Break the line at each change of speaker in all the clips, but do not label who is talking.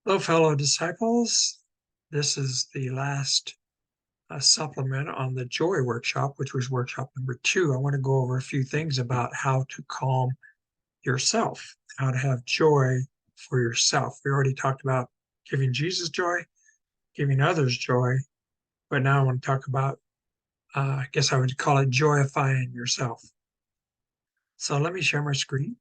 Hello, fellow disciples. This is the last supplement on the Joy Workshop, which was workshop number 2. I want to go over a few things about how to calm yourself, how to have joy for yourself. We already talked about giving Jesus joy, giving others joy, but now I want to talk about, I guess I would call it joyifying yourself. So let me share my screen.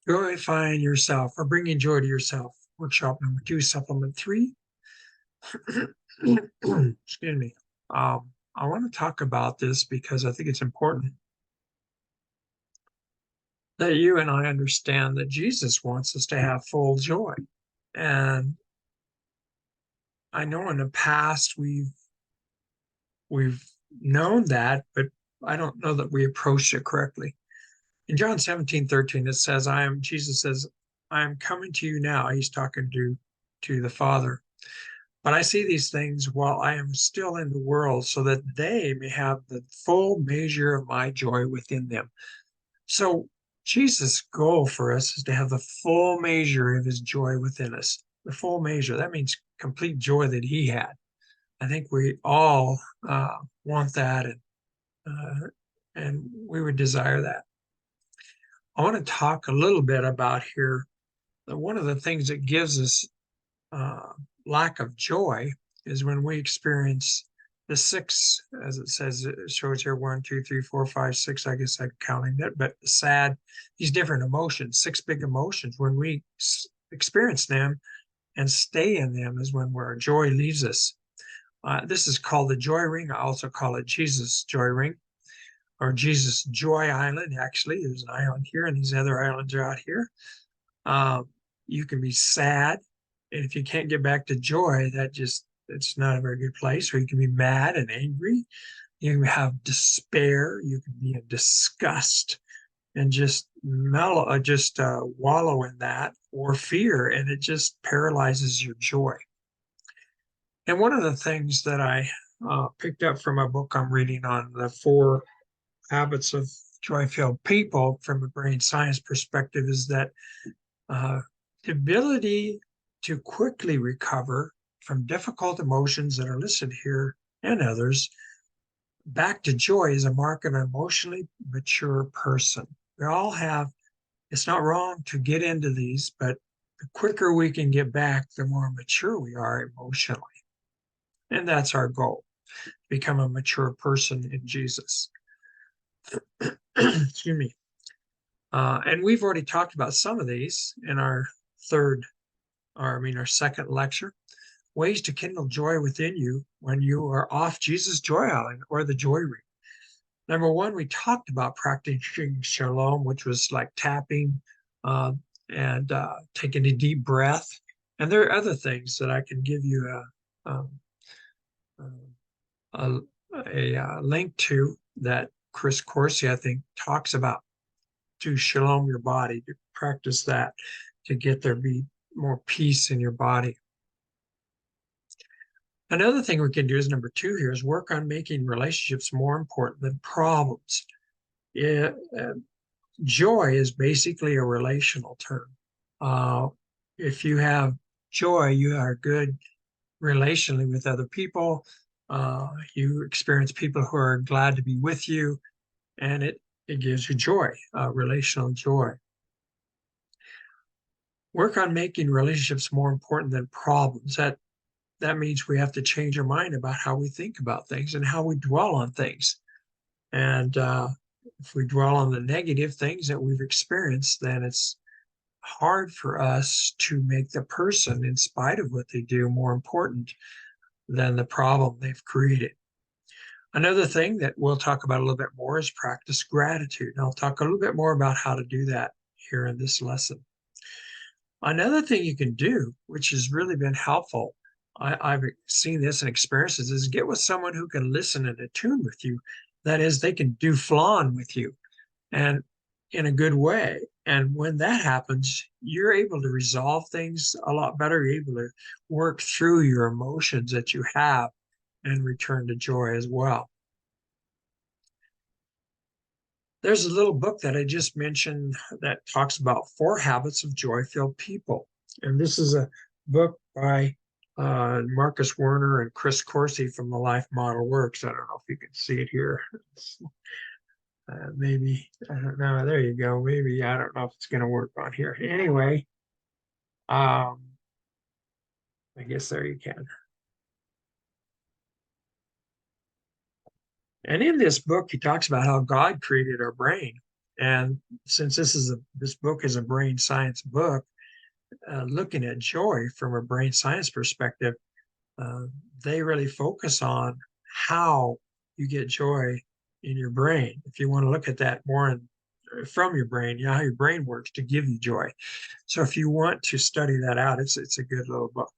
Joyifying yourself or bringing joy to yourself. Workshop number 2, supplement 3. Excuse me. I want to talk about this because I think it's important that you and I understand that Jesus wants us to have full joy. And I know in the past we've known that, but I don't know that we approached it correctly. In John 17:13, it says, Jesus says, I am coming to you now. He's talking to the Father. But I see these things while I am still in the world so that they may have the full measure of my joy within them. So Jesus' goal for us is to have the full measure of his joy within us. The full measure. That means complete joy that he had. I think we all want that, and we would desire that. I want to talk a little bit about here that one of the things that gives us uh, lack of joy is when we experience the six, as it says, it shows here one, two, three, four, five, six. I guess I'm counting that, but sad, these different emotions, six big emotions. When we experience them and stay in them is when our joy leaves us. This is called the joy ring. I also call it Jesus joy ring or Jesus joy island. Actually, there's an island here, and these other islands are out here. Um, you can be sad, and if you can't get back to joy, it's not a very good place. Or you can be mad and angry. You can have despair. You can be in disgust and just wallow in that, or fear, and it just paralyzes your joy. And one of the things that I picked up from a book I'm reading on the 4 habits of joy-filled people from a brain science perspective is that uh, the ability to quickly recover from difficult emotions that are listed here and others back to joy is a mark of an emotionally mature person. We all have, it's not wrong to get into these, but the quicker we can get back, the more mature we are emotionally. And that's our goal, become a mature person in Jesus. Excuse me. And we've already talked about some of these in our our second lecture. Ways to kindle joy within you when you are off Jesus' joy island or the joy ring. Number one, we talked about practicing shalom, which was like tapping uh, and taking a deep breath. And there are other things that I can give you um, a, a link to that Chris Corsi, I think, talks about to shalom your body, to practice that, to get there be more peace in your body. Another thing we can do is number 2 here is work on making relationships more important than problems. Yeah, joy is basically a relational term. Uh, if you have joy, you are good relationally with other people. You experience people who are glad to be with you, and it gives you joy, relational joy. Work on making relationships more important than problems. That means we have to change our mind about how we think about things and how we dwell on things. And if we dwell on the negative things that we've experienced, then it's hard for us to make the person, in spite of what they do, more important than the problem they've created. Another thing that we'll talk about a little bit more is practice gratitude. And I'll talk a little bit more about how to do that here in this lesson. Another thing you can do, which has really been helpful, I've seen this and experienced this, is get with someone who can listen and attune with you. That is, they can do flan with you. And in a good way. And when that happens, you're able to resolve things a lot better. You're able to work through your emotions that you have and return to joy as well. There's a little book that I just mentioned that talks about 4 habits of joy-filled people. And this is a book by Marcus Werner and Chris Corsi from the Life Model Works. I don't know if you can see it here. Maybe, I don't know. There you go. Maybe, I don't know if it's going to work on here. Anyway, I guess there you can. And in this book, he talks about how God created our brain. And since this book is a brain science book, looking at joy from a brain science perspective, they really focus on how you get joy in your brain. If you want to look at that more from your brain, how your brain works to give you joy. So if you want to study that out, it's a good little book.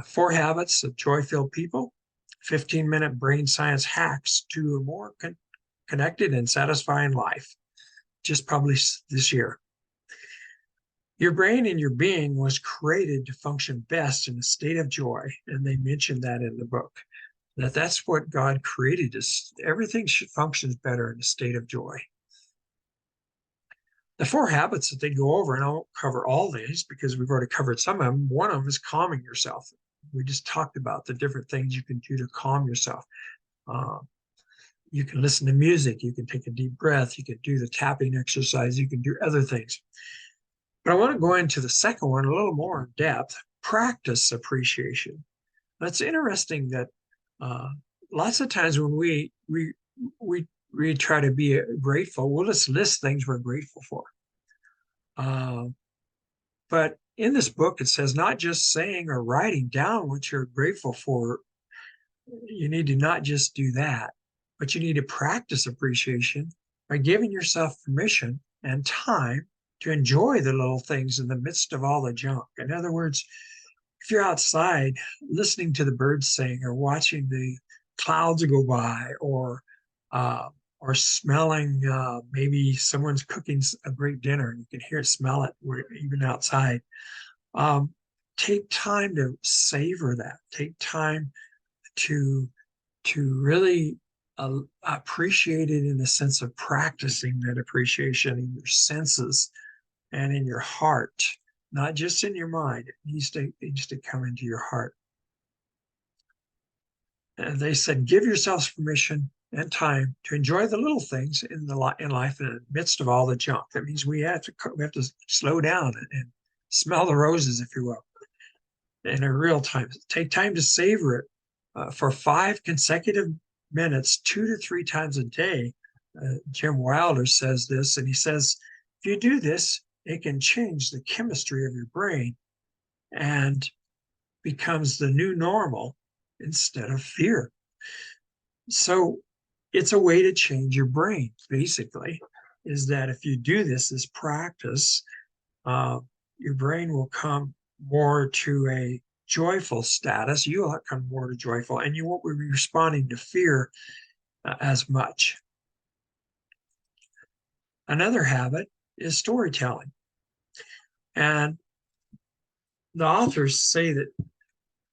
4 Habits of Joy-Filled People, 15-minute brain science hacks to a more connected and satisfying life, just published this year. Your brain and your being was created to function best in a state of joy. And they mentioned that in the book, that's what God created us. Everything functions better in a state of joy. The 4 habits that they go over, and I won't cover all these because we've already covered some of them. One of them is calming yourself. We just talked about the different things you can do to calm yourself. You can listen to music. You can take a deep breath. You can do the tapping exercise. You can do other things. But I want to go into the second one a little more in depth, practice appreciation. That's interesting that lots of times when we try to be grateful, we'll just list things we're grateful for. But in this book, it says not just saying or writing down what you're grateful for. You need to not just do that, but you need to practice appreciation by giving yourself permission and time to enjoy the little things in the midst of all the junk. In other words, if you're outside listening to the birds sing or watching the clouds go by or smelling maybe someone's cooking a great dinner and you can hear it, smell it even outside. Take time to savor that. Take time to really appreciate it in the sense of practicing that appreciation in your senses and in your heart, not just in your mind. It needs to come into your heart. And they said, give yourselves permission and time to enjoy the little things in life in the midst of all the junk. That means we have to slow down and smell the roses, if you will, in a real time. Take time to savor it for 5 consecutive minutes, 2 to 3 times a day. Jim Wilder says this, and he says, if you do this, it can change the chemistry of your brain and becomes the new normal instead of fear. So it's a way to change your brain, basically, is that if you do this practice, your brain will come more to a joyful status. You'll come more to joyful, and you won't be responding to fear as much. Another habit is storytelling. And the authors say that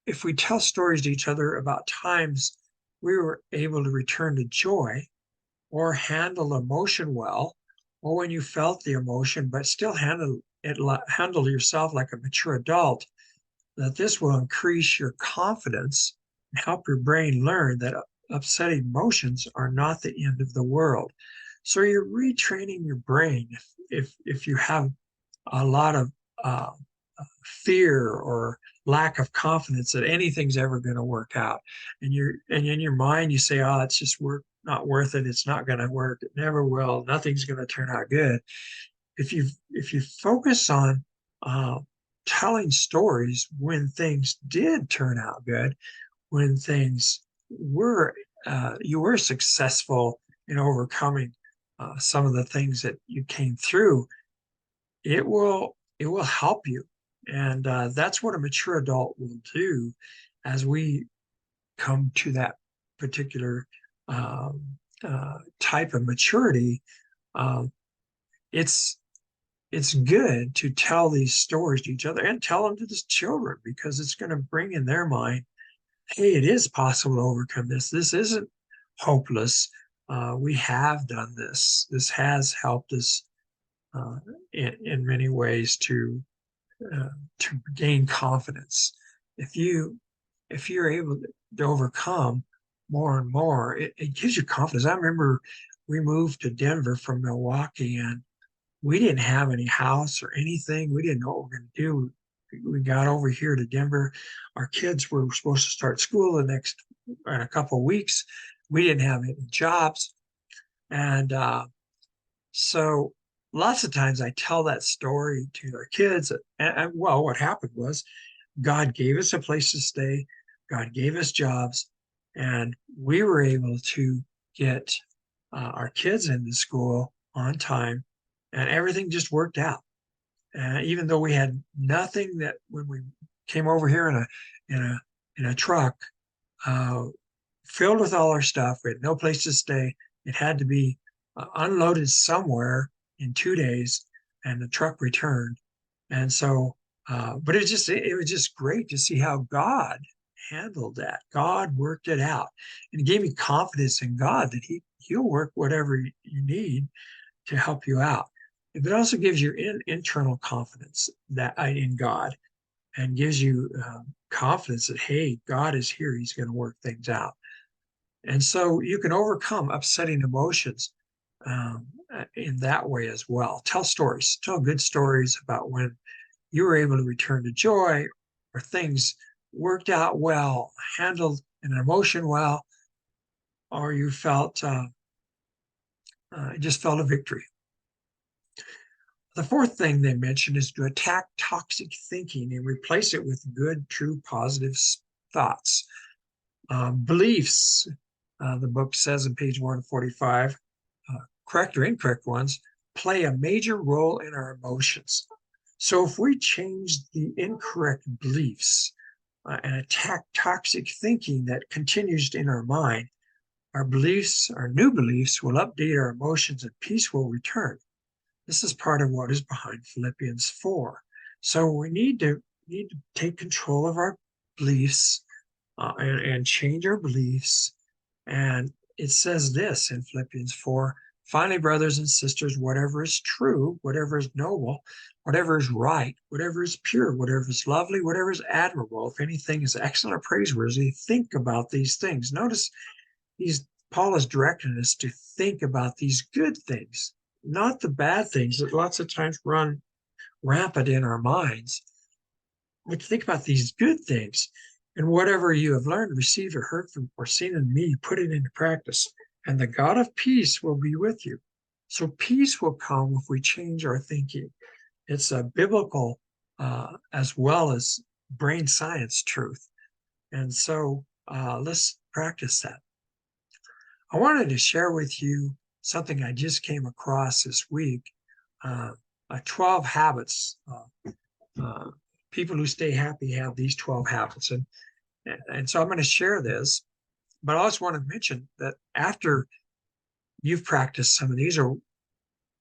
if we tell stories to each other about times we were able to return to joy or handle emotion well, or when you felt the emotion, but still handle yourself like a mature adult, that this will increase your confidence and help your brain learn that upsetting emotions are not the end of the world. So you're retraining your brain if you have a lot of fear or lack of confidence that anything's ever going to work out, and in your mind you say, oh, it's just not worth it, it's not going to work, it never will, nothing's going to turn out good. If you focus on telling stories when things did turn out good, when things were you were successful in overcoming some of the things that you came through, it will help you. And that's what a mature adult will do as we come to that particular type of maturity. Um, it's it's good to tell these stories to each other and tell them to the children, because it's going to bring in their mind, hey, it is possible to overcome this. This isn't hopeless. We have done this. This has helped us uh, in many ways uh, to gain confidence. If you if you're able to overcome more and more, it gives you confidence. I remember we moved to Denver from Milwaukee, and we didn't have any house or anything. We didn't know what we were going to do. We got over here to Denver. Our kids were supposed to start school the next in a couple of weeks. We didn't have any jobs, and so lots of times I tell that story to our kids. And well, what happened was God gave us a place to stay. God gave us jobs, and we were able to get our kids into school on time, and everything just worked out. Even though we had nothing, that when we came over here in a in a truck uh, filled with all our stuff, we had no place to stay. It had to be unloaded somewhere in 2 days, and the truck returned. And so, but it was just great to see how God handled that. God worked it out, and it gave me confidence in God that He'll work whatever you need to help you out. It also gives you internal confidence that in God, and gives you confidence that, hey, God is here. He's going to work things out. And so you can overcome upsetting emotions in that way as well. Tell stories, tell good stories about when you were able to return to joy, or things worked out well, handled an emotion well, or you felt just felt a victory. The fourth thing they mentioned is to attack toxic thinking and replace it with good, true, positive thoughts. Beliefs, the book says in page 145, correct or incorrect ones, play a major role in our emotions. So if we change the incorrect beliefs and attack toxic thinking that continues in our mind, our beliefs, our new beliefs, will update our emotions and peace will return. This is part of what is behind Philippians 4. So we need to take control of our beliefs and change our beliefs. And it says this in Philippians 4: finally, brothers and sisters, whatever is true, whatever is noble, whatever is right, whatever is pure, whatever is lovely, whatever is admirable, if anything is excellent or praiseworthy, think about these things. Notice Paul is directing us to think about these good things, not the bad things that lots of times run rampant in our minds, but think about these good things. And whatever you have learned, received, or heard from, or seen in me, put it into practice, and the God of peace will be with you. So peace will come if we change our thinking. It's a biblical as well as brain science truth. And so let's practice that. I wanted to share with you something I just came across this week, 12 habits. People who stay happy have these 12 habits. And so I'm going to share this, but I also want to mention that after you've practiced some of these, or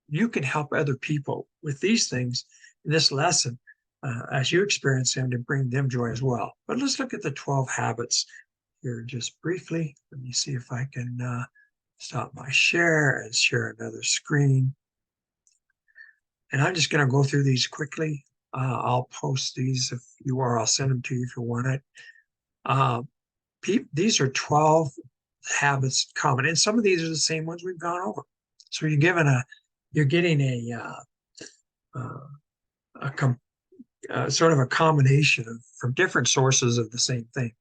you can help other people with these things in this lesson as you experience them, to bring them joy as well. But let's look at the 12 habits here just briefly. Let me see if I can stop my share and share another screen. And I'm just going to go through these quickly. I'll post these if you are. I'll send them to you if you want it. These are 12 habits common, and some of these are the same ones we've gone over. So you're getting a sort of a combination from different sources of the same thing.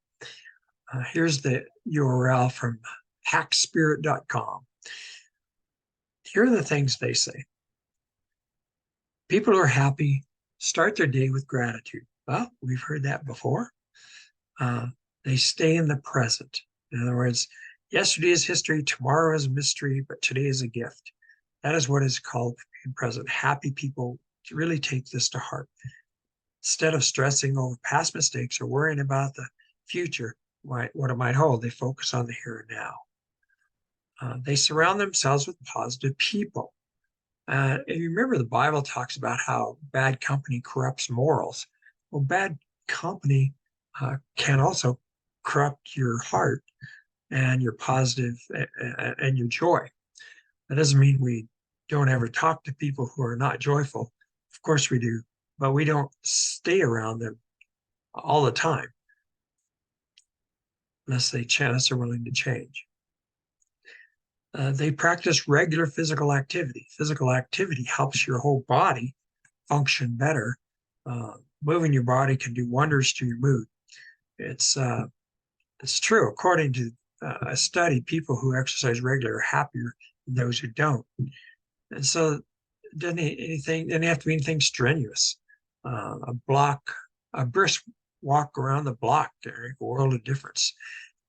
Here's the URL from hackspirit.com. Here are the things they say. People who are happy start their day with gratitude. Well, we've heard that before. They stay in the present. In other words, yesterday is history, tomorrow is a mystery, but today is a gift. That is what is called being present. Happy people really take this to heart. Instead of stressing over past mistakes or worrying about the future, what it might hold, they focus on the here and now. They surround themselves with positive people. And you remember the Bible talks about how bad company corrupts morals. Well, bad company can also corrupt your heart and your positive and your joy. That doesn't mean we don't ever talk to people who are not joyful. Of course we do, but we don't stay around them all the time unless they're willing to change. They practice regular physical activity. Physical activity helps your whole body function better. Moving your body can do wonders to your mood. It's true. According to a study, people who exercise regularly are happier than those who don't. And so, doesn't have to be anything strenuous. A brisk walk around the block can make a world of difference.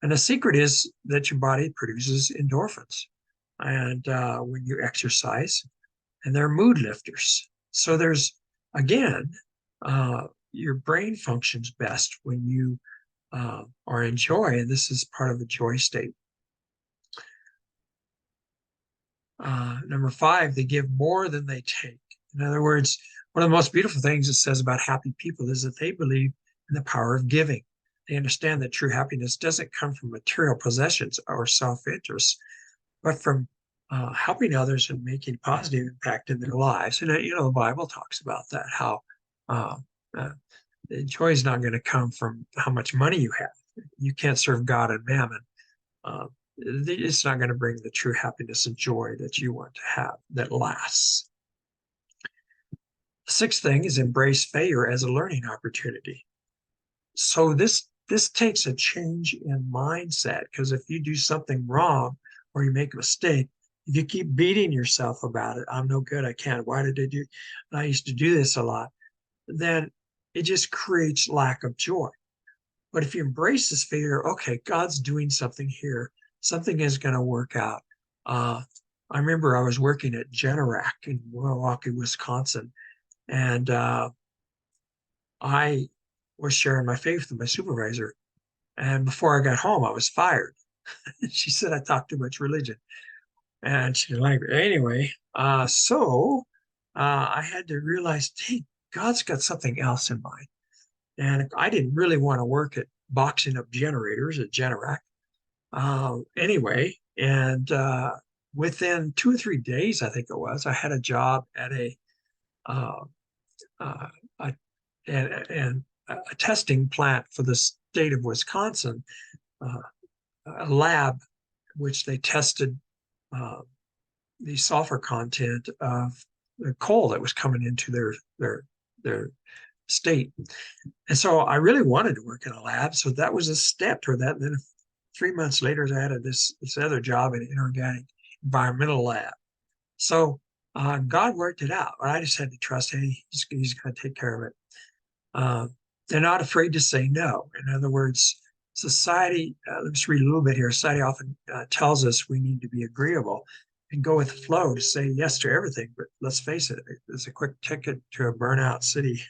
And the secret is that your body produces endorphins, and when you exercise, and they're mood lifters. So there's again, your brain functions best when you are in joy, and this is part of a joy state. Number 5, they give more than they take. In other words, one of the most beautiful things it says about happy people is that they believe in the power of giving. They understand that true happiness doesn't come from material possessions or self-interest, but from helping others and making a positive impact in their lives. And the Bible talks about that, how uh, uh, joy is not going to come from how much money you have. You can't serve God and mammon. It's not going to bring the true happiness and joy that you want to have that lasts. The 6th thing is embrace failure as a learning opportunity. So this takes a change in mindset, because if you do something wrong or you make a mistake, if you keep beating yourself about it, I'm no good, I can't, why did I do? And I used to do this a lot. Then it just creates lack of joy. But if you embrace this failure, okay, God's doing something here. Something is going to work out. I remember I was working at Generac in Milwaukee, Wisconsin, and I was sharing my faith with my supervisor. And before I got home, I was fired. She said I talked too much religion. And she didn't like it. Anyway, I had to realize, hey, God's got something else in mind. And I didn't really want to work at boxing up generators at Generac. Anyway, and within 2 or 3 days, I think it was, I had a job at uh, uh, a, and a testing plant for the state of Wisconsin, uh, a lab which they tested uh, the sulfur content of the coal that was coming into their state. And so I really wanted to work in a lab. So that was a step toward that. And then 3 months later, I had this other job in an inorganic environmental lab. So God worked it out. I just had to trust, hey, he's going to take care of it. They're not afraid to say no. In other words, society, let's read a little bit here. Society often tells us we need to be agreeable and go with the flow to say yes to everything. But let's face it, it's a quick ticket to a burnout city.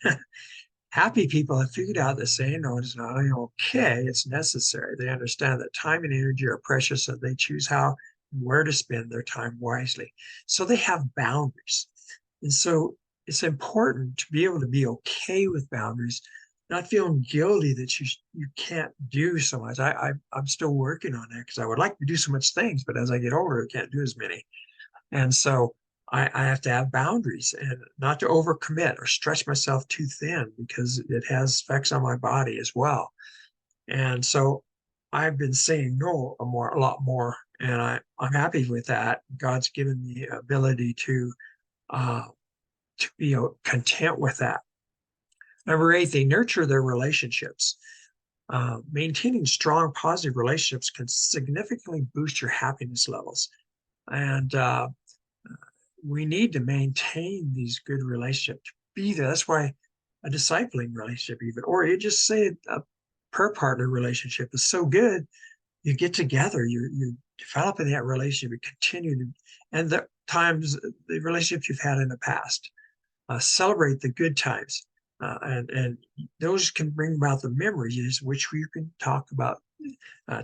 Happy people have figured out that saying no is not only okay, it's necessary. They understand that time and energy are precious, and they choose how and where to spend their time wisely. So they have boundaries. And so it's important to be able to be okay with boundaries, not feeling guilty that you can't do so much. I'm still working on that, because I would like to do so much things, but as I get older, I can't do as many. And so I have to have boundaries and not to overcommit or stretch myself too thin, because it has effects on my body as well. And so I've been saying no a lot more, and I'm happy with that. God's given me the ability uh, to be content with that. Number 8, they nurture their relationships. Maintaining strong, positive relationships can significantly boost your happiness levels. And we need to maintain these good relationships. Be there. That's why a discipling relationship, even, or you just say a per partner relationship is so good. You get together, you develop in that relationship, you continue to, and the relationships you've had in the past. Celebrate the good times, and those can bring about the memories, which we can talk about,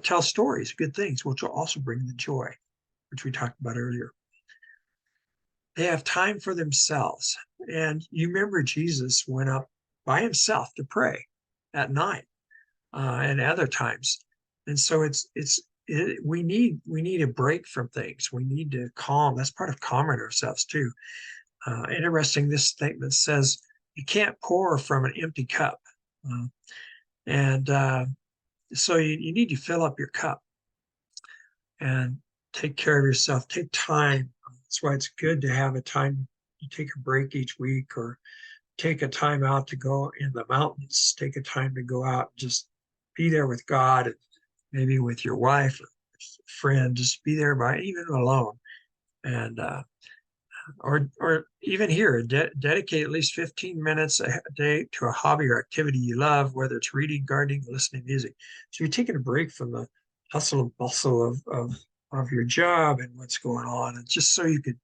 tell stories, good things, which will also bring the joy, which we talked about earlier. They have time for themselves. And you remember Jesus went up by himself to pray at night and other times. And so we need a break from things. We need to calm. That's part of calming ourselves too. Interesting, this statement says you can't pour from an empty cup. Uh, and so you need to fill up your cup and take care of yourself. Take time. That's why it's good to have a time. You take a break each week, or take a time out to go in the mountains. Take a time to go out and just be there with God, and maybe with your wife or friend. Just be there by even alone, and or even here, dedicate at least 15 minutes a day to a hobby or activity you love, whether it's reading, gardening, listening to music. So you're taking a break from the hustle and bustle of your job and what's going on, and just so you can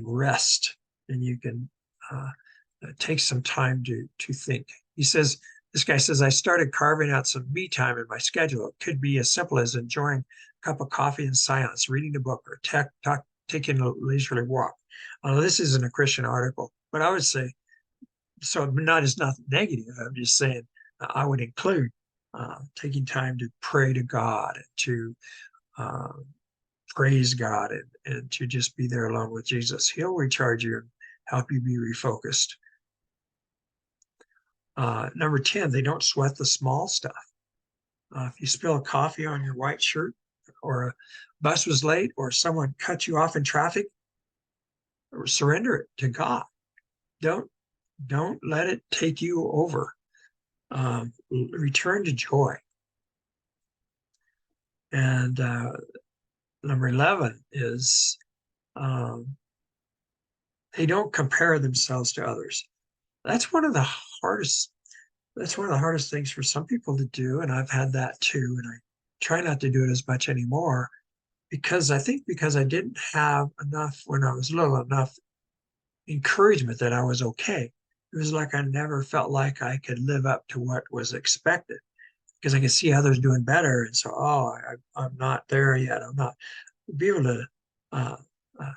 rest, and you can take some time to think. This guy says, I started carving out some me time in my schedule. It could be as simple as enjoying a cup of coffee in silence, reading a book, or taking a leisurely walk. This isn't a Christian article, but I would say, so not as nothing negative. I'm just saying I would include taking time to pray to God, and to uh, praise God, and to just be there alone with Jesus. He'll recharge you and help you be refocused. Number 10, they don't sweat the small stuff. If you spill a coffee on your white shirt, or a bus was late, or someone cut you off in traffic, or surrender it to God. Don't let it take you over. Return to joy. And number 11 is they don't compare themselves to others. That's one of the hardest. That's one of the hardest things for some people to do, and I've had that too. And I try not to do it as much anymore, because I think because I didn't have enough when I was little, enough encouragement that I was okay. It was like I never felt like I could live up to what was expected, because I could see others doing better, and so I'm not there yet. I'm not be able to uh, uh,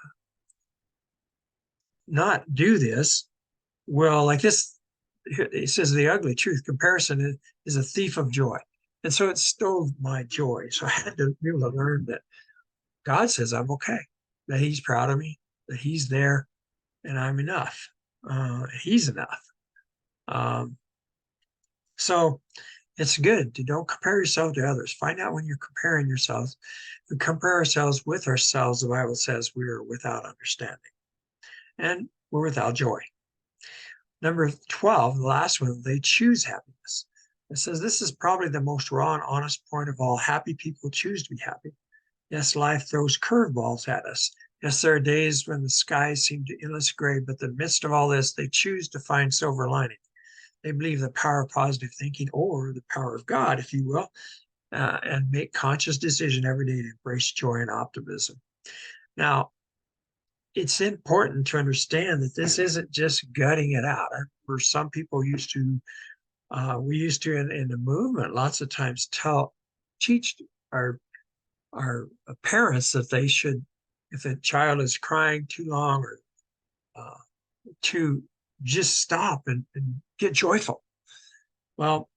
not do this. Well, like this, it says the ugly truth: comparison is a thief of joy, and so it stole my joy. So I had to be able to learn that God says I'm okay, that He's proud of me, that He's there, and I'm enough. He's enough. Um, so it's good to don't compare yourself to others. Find out when you're comparing yourselves. We compare ourselves with ourselves. The Bible says we are without understanding, and we're without joy. Number 12, the last one, they choose happiness. It says this is probably the most raw and honest point of all. Happy people choose to be happy. Yes, life throws curveballs at us. Yes, there are days when the skies seem to endless gray, but in the midst of all this, they choose to find silver lining. They believe the power of positive thinking, or the power of God, if you will, and make conscious decision every day to embrace joy and optimism. Now, it's important to understand that this isn't just gutting it out. For some people we used to in the movement lots of times teach our parents that they should, if a child is crying too long, or uh, to just stop and get joyful. Well,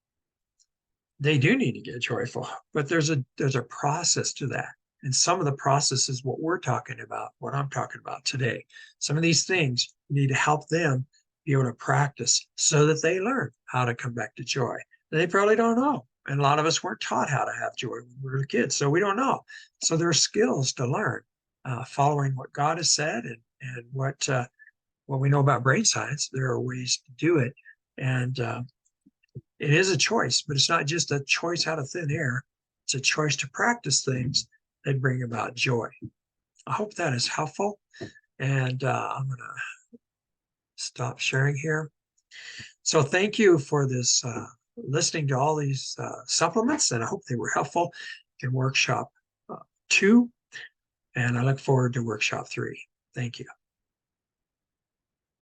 they do need to get joyful, but there's a process to that. And some of the process is what we're talking about, what I'm talking about today. Some of these things need to help them be able to practice so that they learn how to come back to joy. They probably don't know. And a lot of us weren't taught how to have joy when we were kids, so we don't know. So there are skills to learn, following what God has said, and what we know about brain science. There are ways to do it, and it is a choice, but it's not just a choice out of thin air. It's a choice to practice things that bring about joy. I hope that is helpful, and I'm going to stop sharing here. So thank you for this listening to all these supplements, and I hope they were helpful in workshop 2, and I look forward to workshop 3. Thank you.